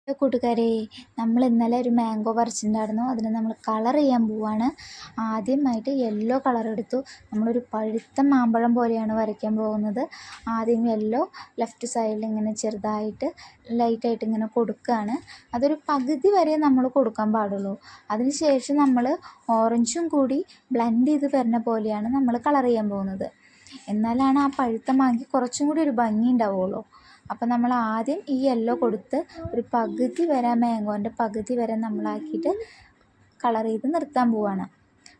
കൂട്ടുകാരെ, നമ്മൾ ഇന്നലെ ഒരു മാംഗോ പറിച്ചിട്ടുണ്ടായിരുന്നു. അതിന് നമ്മൾ കളർ ചെയ്യാൻ പോവാണ്. ആദ്യമായിട്ട് യെല്ലോ കളർ എടുത്തു. നമ്മളൊരു പഴുത്ത മാമ്പഴം പോലെയാണ് വരയ്ക്കാൻ പോകുന്നത്. ആദ്യം യെല്ലോ ലെഫ്റ്റ് സൈഡിൽ ഇങ്ങനെ ചെറുതായിട്ട് ലൈറ്റായിട്ട് ഇങ്ങനെ കൊടുക്കുകയാണ്. അതൊരു പകുതി വരെ നമ്മൾ കൊടുക്കാൻ പാടുള്ളൂ. അതിന് ശേഷം നമ്മൾ ഓറഞ്ചും കൂടി ബ്ലെൻഡ് ചെയ്ത് വരുന്ന പോലെയാണ് നമ്മൾ കളർ ചെയ്യാൻ പോകുന്നത്. എന്നാലാണ് ആ പഴുത്ത മാങ്ങയ്ക്ക് കുറച്ചും കൂടി ഒരു ഭംഗി ഉണ്ടാവുള്ളൂ. അപ്പോൾ നമ്മൾ ആദ്യം ഈ യെല്ലോ കൊടുത്ത് ഒരു പകുതി വരെ, മാംഗോൻ്റെ പകുതി വരെ നമ്മളാക്കിയിട്ട് കളർ ചെയ്ത് നിർത്താൻ പോവുകയാണ്.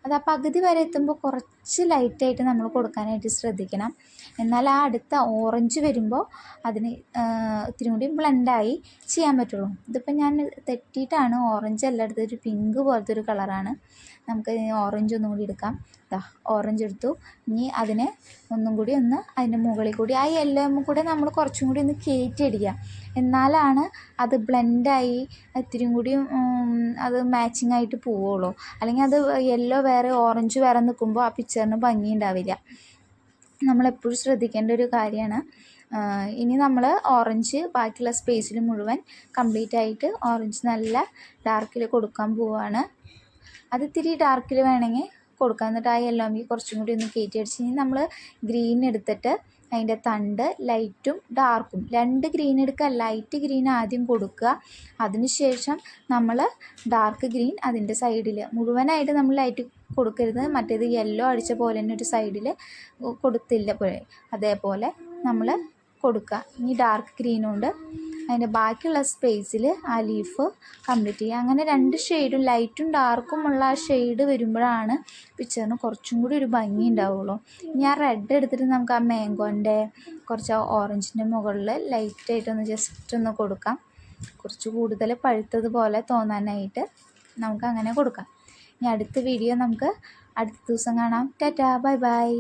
അത് ആ പകുതി വരെ എത്തുമ്പോൾ കുറച്ച് ലൈറ്റായിട്ട് നമ്മൾ കൊടുക്കാനായിട്ട് ശ്രദ്ധിക്കണം. എന്നാൽ ആ അടുത്ത ഓറഞ്ച് വരുമ്പോൾ അതിന് ഇത്തിരി കൂടി ബ്ലെൻഡായി ചെയ്യാൻ പറ്റുള്ളൂ. ഇതിപ്പോൾ ഞാൻ തെറ്റിയിട്ടാണ് ഓറഞ്ച് എല്ലാം എടുത്തത്. ഒരു പിങ്ക് പോലത്തെ ഒരു കളറാണ്. നമുക്ക് ഓറഞ്ച് ഒന്നും കൂടി എടുക്കാം. ഓറഞ്ച് എടുത്തു. ഇനി അതിനെ ഒന്നും കൂടി അതിൻ്റെ മുകളിൽ കൂടി ആ യെല്ലോ കൂടെ നമ്മൾ കുറച്ചും കൂടി കയറ്റിയടിക്കുക. എന്നാലാണ് അത് ബ്ലെൻഡായി ഇത്തിരിയും കൂടി അത് മാച്ചിങ് ആയിട്ട് പോവുള്ളൂ. അല്ലെങ്കിൽ അത് യെല്ലോ വേറെ ഓറഞ്ച് വേറെ നിൽക്കുമ്പോൾ ആ പിക്ചറിന് ഭംഗി ഉണ്ടാവില്ല. നമ്മളെപ്പോഴും ശ്രദ്ധിക്കേണ്ട ഒരു കാര്യമാണ്. ഇനി നമ്മൾ ഓറഞ്ച് ബാക്കിയുള്ള സ്പേസിൽ മുഴുവൻ കംപ്ലീറ്റ് ആയിട്ട് ഓറഞ്ച് നല്ല ഡാർക്കിൽ കൊടുക്കാൻ പോവുകയാണ്. അത് ഇത്തിരി ഡാർക്കിൽ വേണമെങ്കിൽ കൊടുക്കാം. എന്നിട്ട് ആ യെല്ലോമെങ്കിൽ കുറച്ചും കൂടി കയറ്റി അടിച്ച് ഇനി നമ്മൾ ഗ്രീൻ എടുത്തിട്ട് അതിൻ്റെ തണ്ട് ലൈറ്റും ഡാർക്കും 2 ഗ്രീൻ എടുക്കുക. ലൈറ്റ് ഗ്രീൻ ആദ്യം കൊടുക്കുക. അതിനുശേഷം നമ്മൾ ഡാർക്ക് ഗ്രീൻ അതിൻ്റെ സൈഡിൽ മുഴുവനായിട്ട് നമ്മൾ ലൈറ്റ് കൊടുക്കരുത്. മറ്റേത് യെല്ലോ അടിച്ച പോലെ തന്നെ ഒരു സൈഡിൽ കൊടുത്തില്ല പോലെ അതേപോലെ നമ്മൾ കൊടുക്കുക. ഇനി ഡാർക്ക് ഗ്രീൻ കൊണ്ട് അതിൻ്റെ ബാക്കിയുള്ള സ്പേസിൽ ആ ലീഫ് കംപ്ലീറ്റ് ചെയ്യുക. അങ്ങനെ 2 ഷെയ്ഡും ലൈറ്റും ഡാർക്കുമുള്ള ആ ഷെയ്ഡ് വരുമ്പോഴാണ് പിക്ചറിന് കുറച്ചും കൂടി ഒരു ഭംഗി ഉണ്ടാവുള്ളൂ. ഇനി ആ റെഡ് എടുത്തിട്ട് നമുക്ക് ആ മാംഗോൻ്റെ കുറച്ച് ഓറഞ്ചിൻ്റെ മുകളിൽ ലൈറ്റായിട്ടൊന്ന് ജസ്റ്റ് ഒന്ന് കൊടുക്കാം. കുറച്ച് കൂടുതൽ പഴുത്തതുപോലെ തോന്നാനായിട്ട് നമുക്ക് അങ്ങനെ കൊടുക്കാം. ഇനി അടുത്ത വീഡിയോ നമുക്ക് അടുത്ത ദിവസം കാണാം. Tata, bye bye.